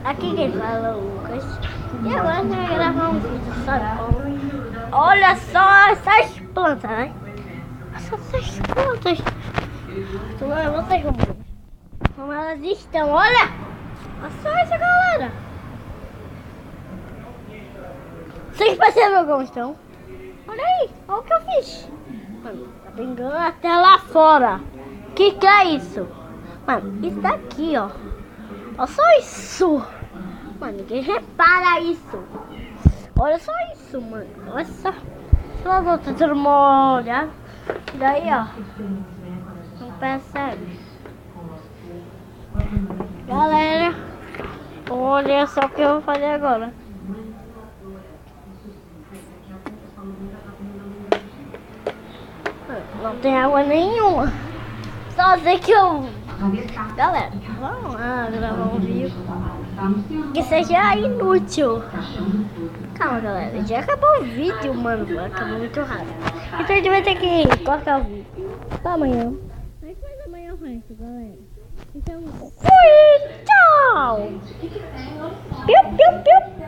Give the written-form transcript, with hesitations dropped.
Aqui quem fala é o Lucas. E agora você vai gravar um vídeo, sabe como? Olha só essas plantas, né? Essas plantas. Vocês vão ver como elas estão. Olha! Olha só isso, galera. Vocês perceberam como estão? Olha aí, olha o que eu fiz. Mano, tá pingando até lá fora. Que é isso? Mano, isso daqui, ó. Olha só isso. Mano, ninguém repara isso. Olha só isso, mano. Olha só. Só volta tudo molhado. E daí, ó. Não percebe. Galera, olha só o que eu vou fazer agora. Não tem água nenhuma. Só sei que eu... Galera, vamos lá gravar um vídeo que seja inútil. Calma, galera, já acabou o vídeo, mano. Acabou muito rápido. Então a gente vai ter que cortar o vídeo pra amanhã. A gente faz amanhã o resto, galera. Então, fui! Tchau! Piu, piu, piu!